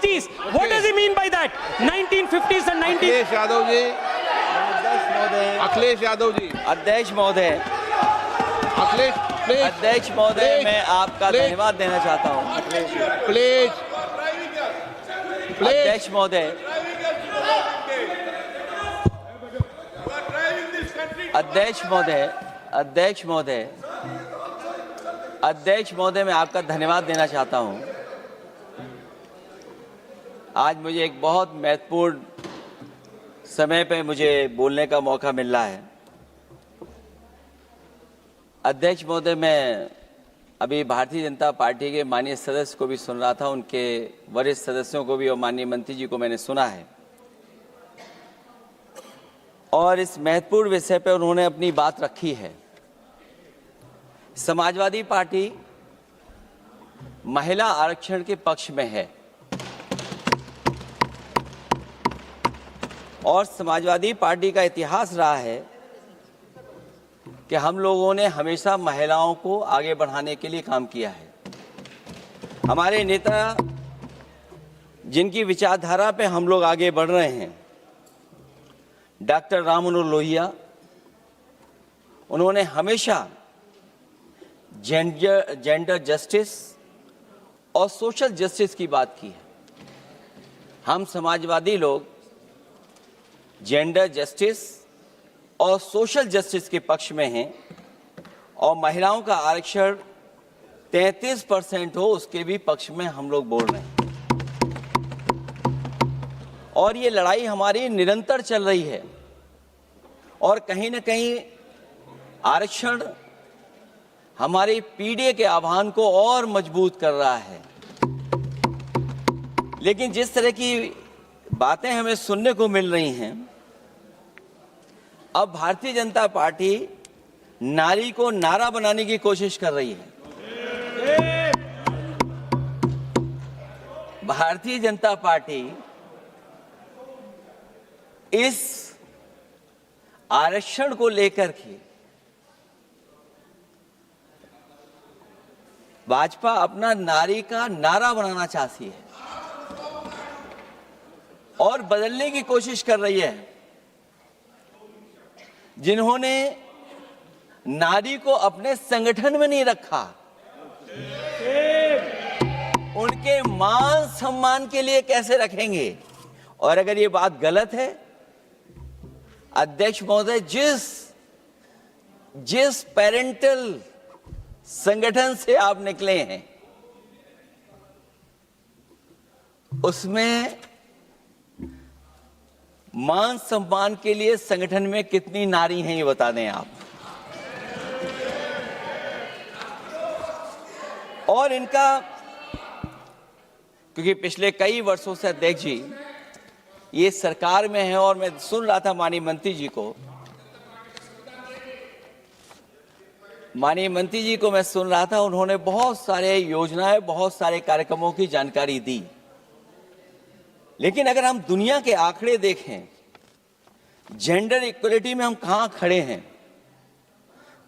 1950s. What does he mean by that? 1950s and 19. Akhilesh Yadav ji, Akhilesh Yadav ji, अध्यक्ष महोदय, Akhilesh please, अध्यक्ष महोदय, मैं आपका धन्यवाद देना चाहता हूँ। प्लीज, प्लीज, अध्यक्ष महोदय, अध्यक्ष महोदय, अध्यक्ष महोदय, अध्यक्ष महोदय, मैं आपका धन्यवाद देना चाहता हूँ। आज मुझे एक बहुत महत्वपूर्ण समय पे मुझे बोलने का मौका मिल रहा है। अध्यक्ष महोदय, मैं अभी भारतीय जनता पार्टी के माननीय सदस्य को भी सुन रहा था, उनके वरिष्ठ सदस्यों को भी और माननीय मंत्री जी को मैंने सुना है, और इस महत्वपूर्ण विषय पर उन्होंने अपनी बात रखी है। समाजवादी पार्टी महिला आरक्षण के पक्ष में है और समाजवादी पार्टी का इतिहास रहा है कि हम लोगों ने हमेशा महिलाओं को आगे बढ़ाने के लिए काम किया है। हमारे नेता जिनकी विचारधारा पे हम लोग आगे बढ़ रहे हैं, डॉक्टर राम मनोहर लोहिया, उन्होंने हमेशा जेंडर जस्टिस और सोशल जस्टिस की बात की है। हम समाजवादी लोग जेंडर जस्टिस और सोशल जस्टिस के पक्ष में हैं और महिलाओं का आरक्षण 33% हो उसके भी पक्ष में हम लोग बोल रहे हैं। और ये लड़ाई हमारी निरंतर चल रही है और कहीं न कहीं आरक्षण हमारी पीढ़ी के आह्वान को और मजबूत कर रहा है। लेकिन जिस तरह की बातें हमें सुनने को मिल रही हैं, अब भारतीय जनता पार्टी नारी को नारा बनाने की कोशिश कर रही है। भारतीय जनता पार्टी इस आरक्षण को लेकर के भाजपा अपना नारी का नारा बनाना चाहती है और बदलने की कोशिश कर रही है। जिन्होंने नारी को अपने संगठन में नहीं रखा, उनके मान सम्मान के लिए कैसे रखेंगे? और अगर ये बात गलत है, अध्यक्ष महोदय, जिस पेरेंटल संगठन से आप निकले हैं उसमें मान सम्मान के लिए संगठन में कितनी नारी हैं ये बता दें आप। और इनका, क्योंकि पिछले कई वर्षों से अध्यक्ष जी ये सरकार में है और मैं सुन रहा था माननीय मंत्री जी को मैं सुन रहा था, उन्होंने बहुत सारे योजनाएं, बहुत सारे कार्यक्रमों की जानकारी दी। लेकिन अगर हम दुनिया के आंकड़े देखें, जेंडर इक्वलिटी में हम कहां खड़े हैं?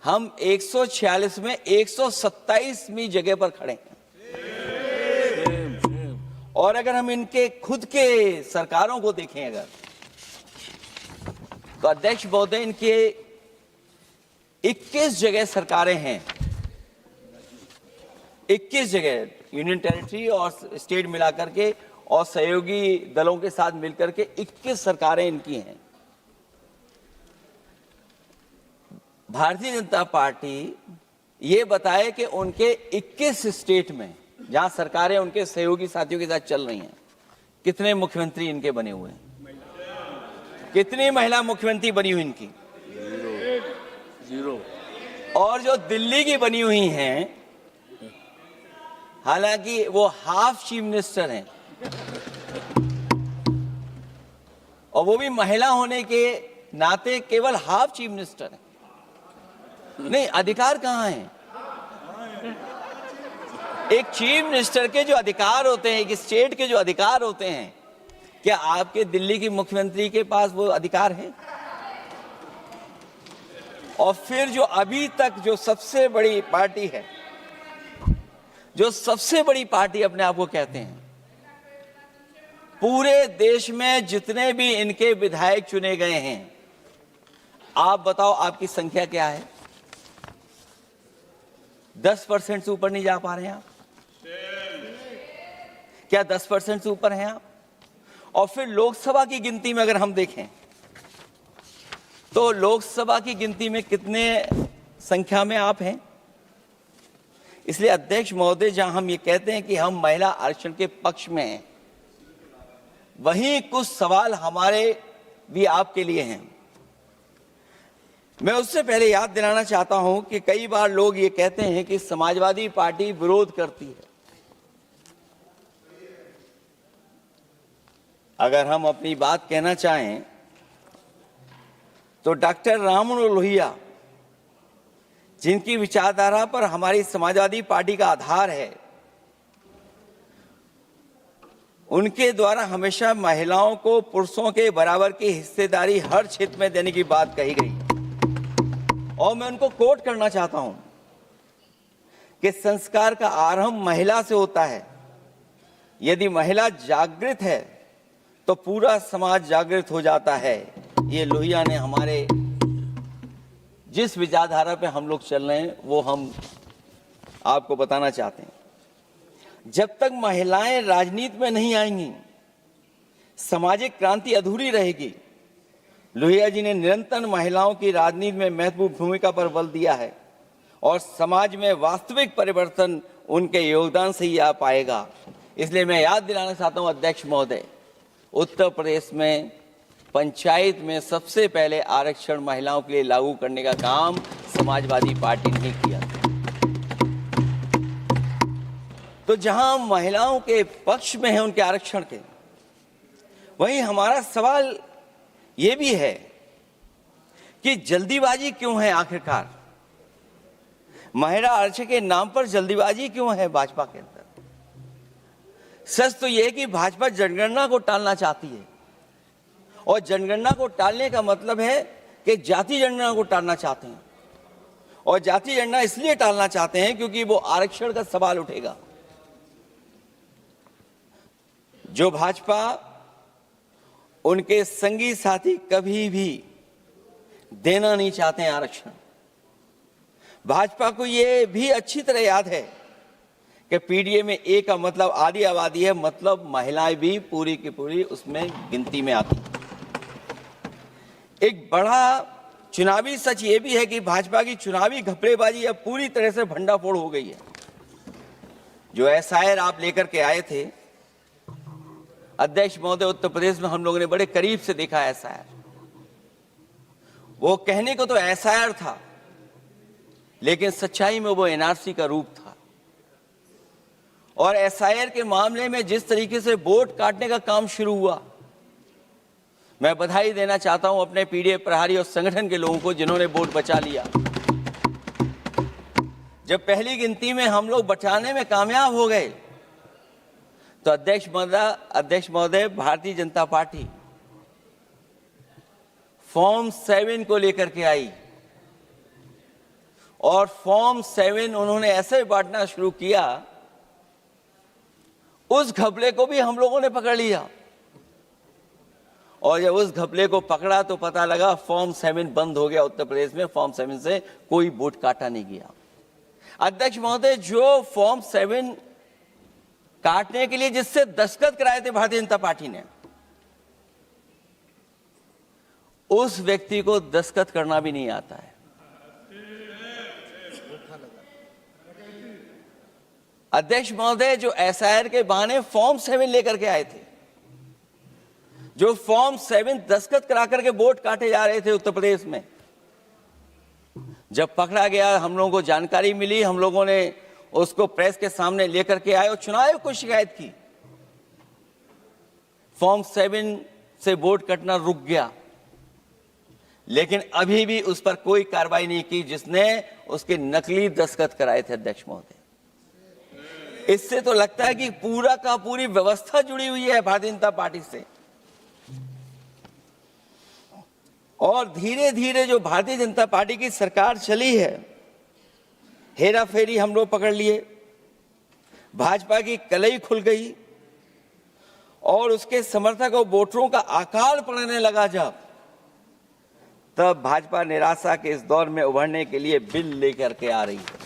हम 146 में 127वीं जगह पर खड़े हैं। और अगर हम इनके खुद के सरकारों को देखें अगर, तो अध्यक्ष महोदय, इनके 21 जगह सरकारें हैं। 21 जगह यूनियन टेरिटरी और स्टेट मिलाकर के और सहयोगी दलों के साथ मिलकर के 21 सरकारें इनकी हैं। भारतीय जनता पार्टी ये बताए कि उनके 21 स्टेट में जहां सरकारें उनके सहयोगी साथियों के साथ चल रही हैं, कितने मुख्यमंत्री इनके बने हुए हैं? कितनी महिला मुख्यमंत्री बनी हुई इनकी? जीरो। और जो दिल्ली की बनी हुई हैं, हालांकि वो हाफ चीफ मिनिस्टर हैं और वो भी महिला होने के नाते केवल हाफ चीफ मिनिस्टर हैं। नहीं, अधिकार कहां है? एक चीफ मिनिस्टर के जो अधिकार होते हैं, एक स्टेट के जो अधिकार होते हैं, क्या आपके दिल्ली की मुख्यमंत्री के पास वो अधिकार है? और फिर जो अभी तक जो सबसे बड़ी पार्टी है, जो सबसे बड़ी पार्टी अपने आप को कहते हैं, पूरे देश में जितने भी इनके विधायक चुने गए हैं, आप बताओ आपकी संख्या क्या है? 10% से ऊपर नहीं जा पा रहे हैं आप? क्या 10% से ऊपर हैं आप? और फिर लोकसभा की गिनती में अगर हम देखें तो लोकसभा की गिनती में कितने संख्या में आप हैं? इसलिए अध्यक्ष महोदय, जहां हम ये कहते हैं कि हम महिला आरक्षण के पक्ष में हैं, वहीं कुछ सवाल हमारे भी आपके लिए हैं। मैं उससे पहले याद दिलाना चाहता हूं कि कई बार लोग ये कहते हैं कि समाजवादी पार्टी विरोध करती है। अगर हम अपनी बात कहना चाहें तो डॉक्टर राममनोहर लोहिया, जिनकी विचारधारा पर हमारी समाजवादी पार्टी का आधार है, उनके द्वारा हमेशा महिलाओं को पुरुषों के बराबर की हिस्सेदारी हर क्षेत्र में देने की बात कही गई। और मैं उनको कोट करना चाहता हूं कि संस्कार का आरंभ महिला से होता है। यदि महिला जागृत है तो पूरा समाज जागृत हो जाता है। ये लोहिया ने हमारे जिस विचारधारा पे हम लोग चल रहे हैं वो हम आपको बताना चाहते हैं। जब तक महिलाएं राजनीति में नहीं आएंगी, सामाजिक क्रांति अधूरी रहेगी। लोहिया जी ने निरंतर महिलाओं की राजनीति में महत्वपूर्ण भूमिका पर बल दिया है और समाज में वास्तविक परिवर्तन उनके योगदान से ही आ पाएगा। इसलिए मैं याद दिलाना चाहता हूं अध्यक्ष महोदय, उत्तर प्रदेश में पंचायत में सबसे पहले आरक्षण महिलाओं के लिए लागू करने का काम समाजवादी पार्टी ने किया। तो जहां महिलाओं के पक्ष में है उनके आरक्षण के, वहीं हमारा सवाल यह भी है कि जल्दीबाजी क्यों है? आखिरकार महिला आरक्षण के नाम पर जल्दीबाजी क्यों है भाजपा के अंदर? सच तो यह है कि भाजपा जनगणना को टालना चाहती है, और जनगणना को टालने का मतलब है कि जाति जनगणना को टालना चाहते हैं। और जाति जनगणना इसलिए टालना चाहते हैं क्योंकि वो आरक्षण का सवाल उठेगा। जो भाजपा, उनके संगी साथी कभी भी देना नहीं चाहते हैं आरक्षण। भाजपा को यह भी अच्छी तरह याद है कि पीडीए में ए का मतलब आधी आबादी है, मतलब महिलाएं भी पूरी की पूरी उसमें गिनती में आती। एक बड़ा चुनावी सच ये भी है कि भाजपा की चुनावी घपलेबाजी अब पूरी तरह से भंडाफोड़ हो गई है। जो एसआईआर आप लेकर के आए थे अध्यक्ष महोदय, उत्तर प्रदेश में हम लोगों ने बड़े करीब से देखा एसआईआर। वो कहने को तो एसआईआर था, लेकिन सच्चाई में वो एनआरसी का रूप था। और एसआईआर के मामले में जिस तरीके से वोट काटने का काम शुरू हुआ, मैं बधाई देना चाहता हूं अपने पीडीए प्रहारी और संगठन के लोगों को जिन्होंने वोट बचा लिया। जब पहली गिनती में हम लोग बचाने में कामयाब हो गए तो अध्यक्ष महोदय, भारतीय जनता पार्टी फॉर्म 7 को लेकर के आई और फॉर्म 7 उन्होंने ऐसे बांटना शुरू किया, उस घपले को भी हम लोगों ने पकड़ लिया। और जब उस घपले को पकड़ा तो पता लगा फॉर्म 7 बंद हो गया उत्तर प्रदेश में। फॉर्म 7 से कोई वोट काटा नहीं गया। अध्यक्ष महोदय, जो फॉर्म 7 काटने के लिए जिससे दस्तखत कराए थे भारतीय जनता पार्टी ने, उस व्यक्ति को दस्तखत करना भी नहीं आता है। अध्यक्ष महोदय, जो एसआईआर के बहाने फॉर्म 7 लेकर के आए थे, जो फॉर्म 7 दस्तखत करा करके वोट काटे जा रहे थे उत्तर प्रदेश में, जब पकड़ा गया, हम लोगों को जानकारी मिली, हम लोगों ने उसको प्रेस के सामने लेकर के आए और चुनाव आयोग को शिकायत की। फॉर्म 7 से वोट कटना रुक गया, लेकिन अभी भी उस पर कोई कार्रवाई नहीं की जिसने उसके नकली दस्तखत कराए थे। अध्यक्ष महोदय, इससे तो लगता है कि पूरा का पूरी व्यवस्था जुड़ी हुई है भारतीय जनता पार्टी से। और धीरे धीरे जो भारतीय जनता पार्टी की सरकार चली है, हेरा फेरी हम लोग पकड़ लिए, भाजपा की कलई खुल गई और उसके समर्थक और वोटरों का आकार पड़ने लगा तब भाजपा निराशा के इस दौर में उभरने के लिए बिल लेकर के आ रही है।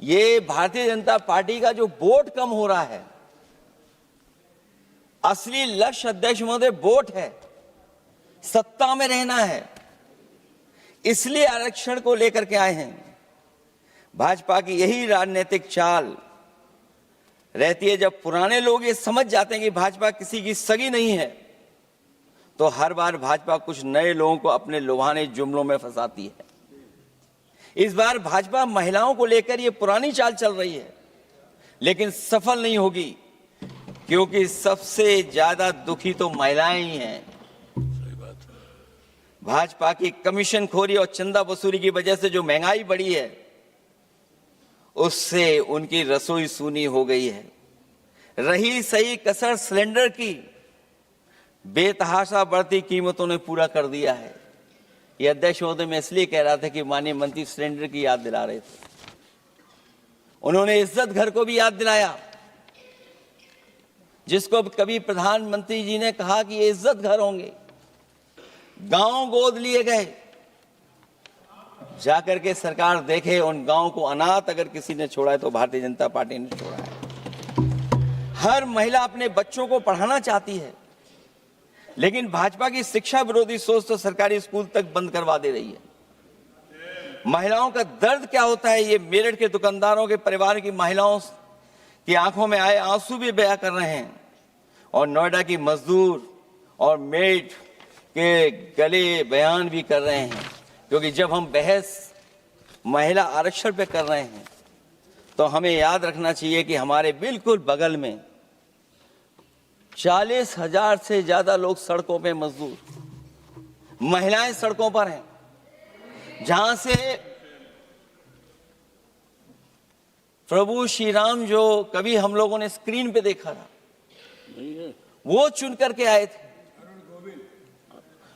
ये भारतीय जनता पार्टी का जो वोट कम हो रहा है, असली लक्ष्य अध्यक्ष महोदय वोट है, सत्ता में रहना है, इसलिए आरक्षण को लेकर के आए हैं। भाजपा की यही राजनीतिक चाल रहती है। जब पुराने लोग ये समझ जाते हैं कि भाजपा किसी की सगी नहीं है, तो हर बार भाजपा कुछ नए लोगों को अपने लुभाने जुमलों में फंसाती है। इस बार भाजपा महिलाओं को लेकर ये पुरानी चाल चल रही है, लेकिन सफल नहीं होगी, क्योंकि सबसे ज्यादा दुखी तो महिलाएं ही हैं। भाजपा की कमीशन खोरी और चंदा वसूली की वजह से जो महंगाई बढ़ी है, उससे उनकी रसोई सूनी हो गई है। रही सही कसर सिलेंडर की, बेतहाशा बढ़ती कीमतों ने पूरा कर दिया है। ये अध्यक्ष महोदय मैं इसलिए कह रहा था कि माननीय मंत्री सिलेंडर की याद दिला रहे थे। उन्होंने इज्जत घर को भी याद दिलाया, जिसको कभी प्रधानमंत्री जी ने कहा कि ये इज्जत घर होंगे। गांव गोद लिए गए, जाकर के सरकार देखे उन गांव को अनाथ अगर किसी ने छोड़ा है तो भारतीय जनता पार्टी ने छोड़ा है। हर महिला अपने बच्चों को पढ़ाना चाहती है, लेकिन भाजपा की शिक्षा विरोधी सोच तो सरकारी स्कूल तक बंद करवा दे रही है। महिलाओं का दर्द क्या होता है, ये मेरठ के दुकानदारों के परिवार की महिलाओं की आंखों में आए आंसू भी बयां कर रहे हैं, और नोएडा की मजदूर और मेड के गले बयान भी कर रहे हैं। क्योंकि जब हम बहस महिला आरक्षण पे कर रहे हैं, तो हमें याद रखना चाहिए कि हमारे बिल्कुल बगल में 40,000 से ज्यादा लोग सड़कों पे मजदूर, महिलाएं सड़कों पर हैं, जहां से प्रभु श्री राम जो कभी हम लोगों ने स्क्रीन पे देखा था, वो चुन करके आए थे।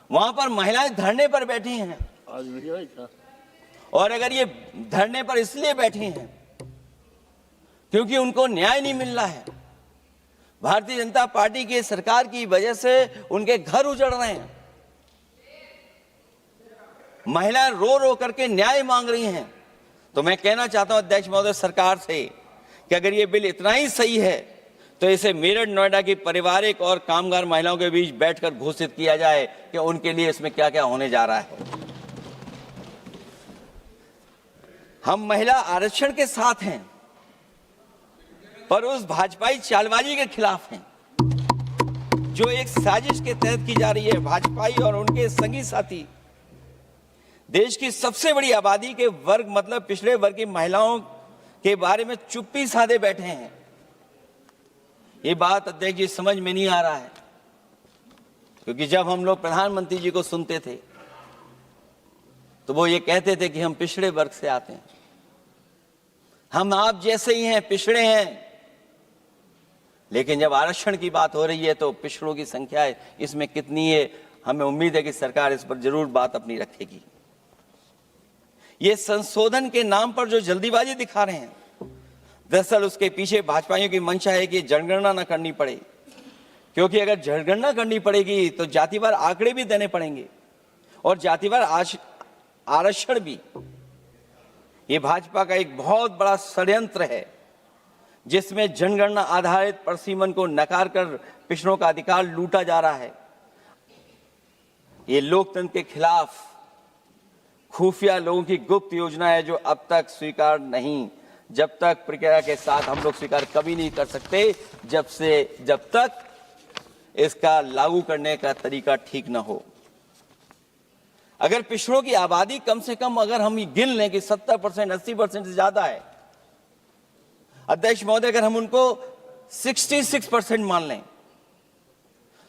वहां पर महिलाएं धरने पर बैठी हैं, और अगर ये धरने पर इसलिए बैठी हैं क्योंकि उनको न्याय नहीं मिल रहा है, भारतीय जनता पार्टी की सरकार की वजह से उनके घर उजड़ रहे हैं, महिलाएं रो रो करके न्याय मांग रही हैं, तो मैं कहना चाहता हूं अध्यक्ष महोदय सरकार से कि अगर ये बिल इतना ही सही है तो इसे मेरठ नोएडा की पारिवारिक और कामगार महिलाओं के बीच बैठकर घोषित किया जाए कि उनके लिए इसमें क्या क्या होने जा रहा है। हम महिला आरक्षण के साथ हैं, पर उस भाजपाई चालबाजी के खिलाफ हैं जो एक साजिश के तहत की जा रही है। भाजपाई और उनके संगी साथी देश की सबसे बड़ी आबादी के वर्ग मतलब पिछड़े वर्ग की महिलाओं के बारे में चुप्पी साधे बैठे हैं। ये बात अध्यक्ष जी समझ में नहीं आ रहा है, क्योंकि जब हम लोग प्रधानमंत्री जी को सुनते थे तो वो ये कहते थे कि हम पिछड़े वर्ग से आते हैं, हम आप जैसे ही हैं, पिछड़े हैं। लेकिन जब आरक्षण की बात हो रही है तो पिछड़ों की संख्या इसमें कितनी है, हमें उम्मीद है कि सरकार इस पर जरूर बात अपनी रखेगी। ये संशोधन के नाम पर जो जल्दीबाजी दिखा रहे हैं, दरअसल उसके पीछे भाजपाइयों की मंशा है कि जनगणना न करनी पड़े, क्योंकि अगर जनगणना करनी पड़ेगी तो जातिवार आंकड़े भी देने पड़ेंगे और जातिवार आरक्षण भी। ये भाजपा का एक बहुत बड़ा षड्यंत्र है, जिसमें जनगणना आधारित परसीमन को नकार कर पिछड़ों का अधिकार लूटा जा रहा है। ये लोकतंत्र के खिलाफ खुफिया लोगों की गुप्त योजना है, जो अब तक स्वीकार नहीं, जब तक प्रक्रिया के साथ हम लोग स्वीकार कभी नहीं कर सकते, जब तक इसका लागू करने का तरीका ठीक ना हो। अगर पिछड़ों की आबादी कम से कम अगर हम गिन लें कि 70%, 80% से ज्यादा है, अध्यक्ष महोदय अगर हम उनको 66% मान लें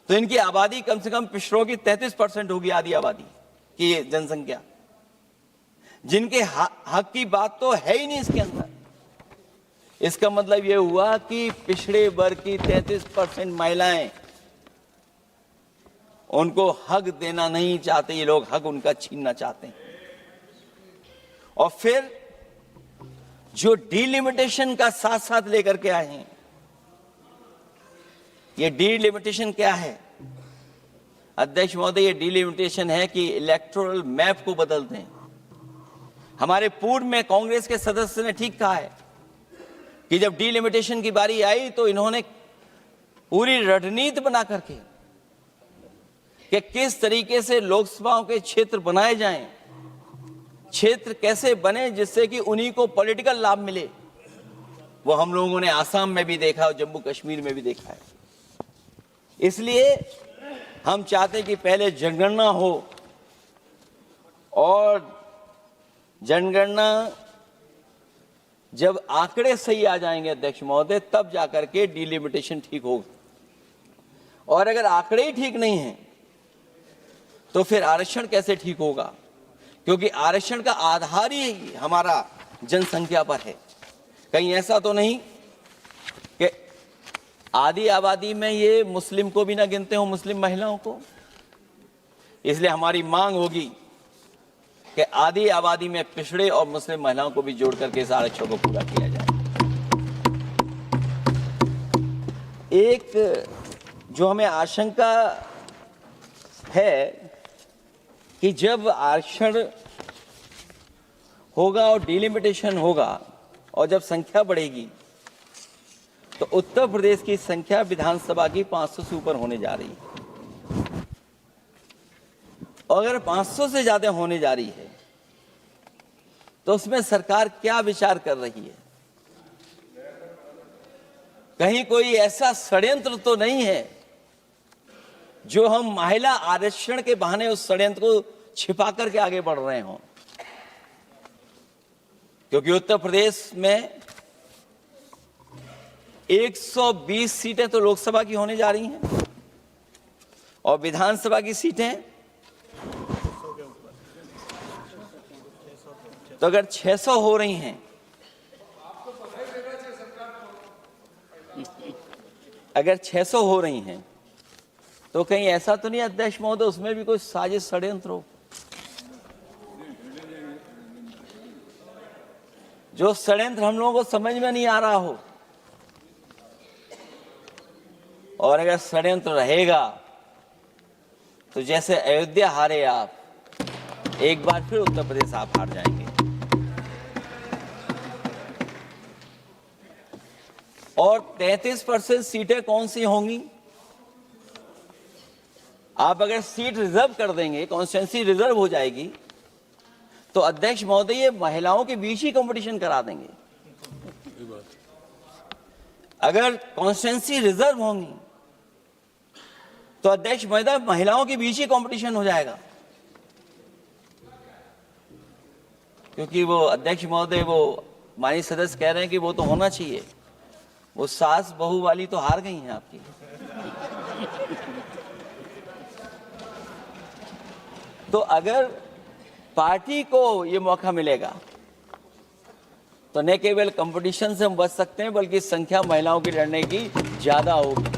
तो इनकी आबादी कम से कम पिछड़ों की 33% होगी, आधी आबादी की जनसंख्या, जिनके हक की बात तो है ही नहीं इसके अंदर। इसका मतलब यह हुआ कि पिछड़े वर्ग की 33% महिलाएं, उनको हक देना नहीं चाहते ये लोग, हक उनका छीनना चाहते हैं। और फिर जो डिलिमिटेशन का साथ साथ लेकर के आए हैं, ये डिलिमिटेशन क्या है अध्यक्ष महोदय? ये डिलिमिटेशन है कि इलेक्टोरल मैप को बदल दें। हमारे पूर्व में कांग्रेस के सदस्य ने ठीक कहा है कि जब डिलिमिटेशन की बारी आई तो इन्होंने पूरी रणनीति बना करके कि किस तरीके से लोकसभाओं के क्षेत्र बनाए जाएं, क्षेत्र कैसे बने जिससे कि उन्हीं को पॉलिटिकल लाभ मिले, वो हम लोगों ने आसाम में भी देखा और जम्मू कश्मीर में भी देखा है। इसलिए हम चाहते हैं कि पहले जनगणना हो और जनगणना जब आंकड़े सही आ जाएंगे अध्यक्ष महोदय, तब जाकर के डिलिमिटेशन ठीक होगा। और अगर आंकड़े ही ठीक नहीं हैं तो फिर आरक्षण कैसे ठीक होगा? क्योंकि आरक्षण का आधार ही हमारा जनसंख्या पर है। कहीं ऐसा तो नहीं कि आधी आबादी में ये मुस्लिम को भी ना गिनते हो, मुस्लिम महिलाओं को। इसलिए हमारी मांग होगी कि आधी आबादी में पिछड़े और मुस्लिम महिलाओं को भी जोड़ करके इस आरक्षण को पूरा किया जाए। एक जो हमें आशंका है कि जब आरक्षण होगा और डिलिमिटेशन होगा और जब संख्या बढ़ेगी तो उत्तर प्रदेश की संख्या विधानसभा की 500 से ऊपर होने जा रही है। और अगर 500 से ज्यादा होने जा रही है तो उसमें सरकार क्या विचार कर रही है? कहीं कोई ऐसा षड्यंत्र तो नहीं है जो हम महिला आरक्षण के बहाने उस षड्यंत्र को छिपा करके आगे बढ़ रहे हों? क्योंकि उत्तर प्रदेश में 120 सीटें तो लोकसभा की होने जा रही हैं और विधानसभा की सीटें तो अगर 600 हो रही हैं, अगर 600 हो रही हैं तो कहीं ऐसा तो नहीं अध्यक्ष महोदय उसमें भी कोई साजिश षड्यंत्र हो? जो षड्यंत्र हम लोगों को समझ में नहीं आ रहा हो। और अगर षड्यंत्र रहेगा तो जैसे अयोध्या हारे आप, एक बार फिर उत्तर प्रदेश आप हार जाएंगे। और 33% सीटें कौन सी होंगी? आप अगर सीट रिजर्व कर देंगे, कॉन्स्टिट्यूंसी रिजर्व हो जाएगी, तो अध्यक्ष महोदय ये महिलाओं के बीच ही कंपटीशन करा देंगे। अगर कॉन्स्टिट्यूंसी रिजर्व होंगी तो अध्यक्ष महोदय महिलाओं के बीच ही कंपटीशन हो जाएगा। क्योंकि वो अध्यक्ष महोदय वो माननीय सदस्य कह रहे हैं कि वो तो होना चाहिए, वो सास बहू वाली तो हार गई हैं आपकी। तो अगर पार्टी को ये मौका मिलेगा तो न केवल कंपटीशन से हम बच सकते हैं बल्कि संख्या महिलाओं की लड़ने की ज्यादा होगी।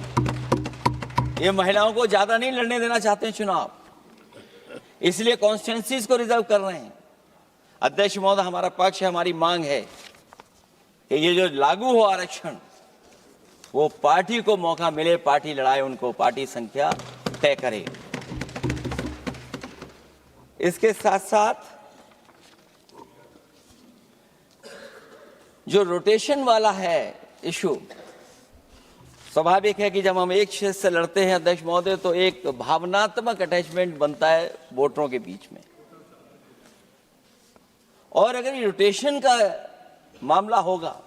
ये महिलाओं को ज्यादा नहीं लड़ने देना चाहते हैं चुनाव, इसलिए कॉन्स्टिट्यूंसीज को रिजर्व कर रहे हैं। अध्यक्ष महोदय हमारा पक्ष है, हमारी मांग है कि ये जो लागू हो आरक्षण वो पार्टी को मौका मिले, पार्टी लड़ाए उनको, पार्टी संख्या तय करे। इसके साथ साथ जो रोटेशन वाला है इशू, स्वाभाविक है कि जब हम एक क्षेत्र से लड़ते हैं अध्यक्ष महोदय तो एक भावनात्मक अटैचमेंट बनता है वोटरों के बीच में। और अगर ये रोटेशन का मामला होगा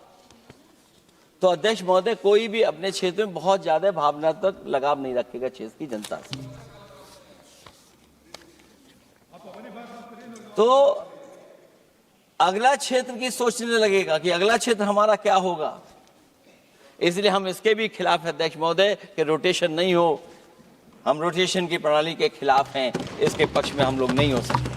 तो अध्यक्ष महोदय कोई भी अपने क्षेत्र में बहुत ज्यादा भावनात्मक लगाव नहीं रखेगा क्षेत्र की जनता से। तो अगला क्षेत्र की सोचने लगेगा कि अगला क्षेत्र हमारा क्या होगा। इसलिए हम इसके भी खिलाफ है अध्यक्ष महोदय कि रोटेशन नहीं हो। हम रोटेशन की प्रणाली के खिलाफ हैं, इसके पक्ष में हम लोग नहीं हो सकते।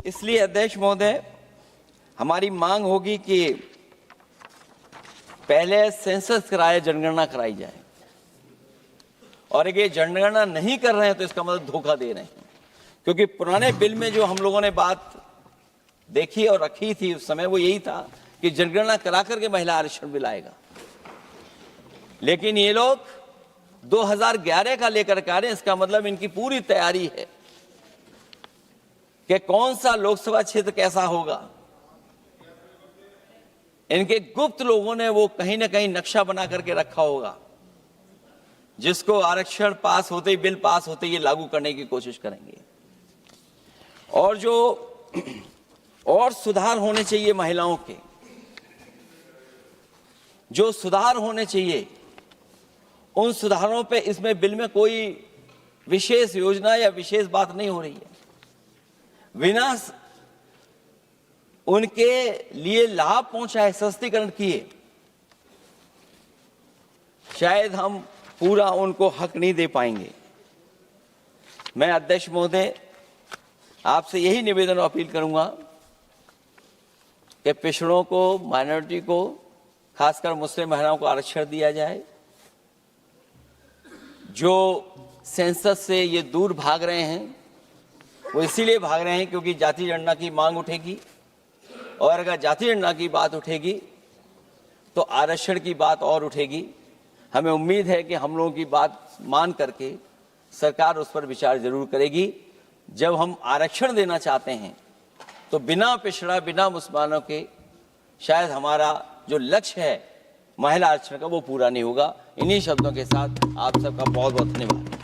इसलिए अध्यक्ष महोदय हमारी मांग होगी कि पहले सेंसस कराए, जनगणना कराई जाए। और अगर जनगणना नहीं कर रहे हैं तो इसका मतलब धोखा दे रहे हैं। क्योंकि पुराने बिल में जो हम लोगों ने बात देखी और रखी थी उस समय वो यही था कि जनगणना करा करके महिला आरक्षण भी लाएगा, लेकिन ये लोग 2011 का लेकर के आ रहे हैं। इसका मतलब इनकी पूरी तैयारी है कि कौन सा लोकसभा क्षेत्र कैसा होगा। इनके गुप्त लोगों ने वो कहीं ना कहीं नक्शा बना करके रखा होगा, जिसको आरक्षण पास होते ही, बिल पास होते ही लागू करने की कोशिश करेंगे। और जो और सुधार होने चाहिए महिलाओं के, जो सुधार होने चाहिए, उन सुधारों पे इसमें बिल में कोई विशेष योजना या विशेष बात नहीं हो रही है। बिना उनके लिए लाभ पहुंचाए, सशक्तिकरण किए, शायद हम पूरा उनको हक नहीं दे पाएंगे। मैं अध्यक्ष महोदय आपसे यही निवेदन और अपील करूंगा कि पिछड़ों को, माइनॉरिटी को, खासकर मुस्लिम महिलाओं को आरक्षण दिया जाए। जो सेंसस से ये दूर भाग रहे हैं, वो इसीलिए भाग रहे हैं क्योंकि जाति जनगणना की मांग उठेगी, और अगर जाति जनगणना की बात उठेगी तो आरक्षण की बात और उठेगी। हमें उम्मीद है कि हम लोगों की बात मान करके सरकार उस पर विचार जरूर करेगी। जब हम आरक्षण देना चाहते हैं तो बिना पिछड़ा, बिना मुसलमानों के शायद हमारा जो लक्ष्य है महिला आरक्षण का, वो पूरा नहीं होगा। इन्हीं शब्दों के साथ आप सबका बहुत बहुत धन्यवाद।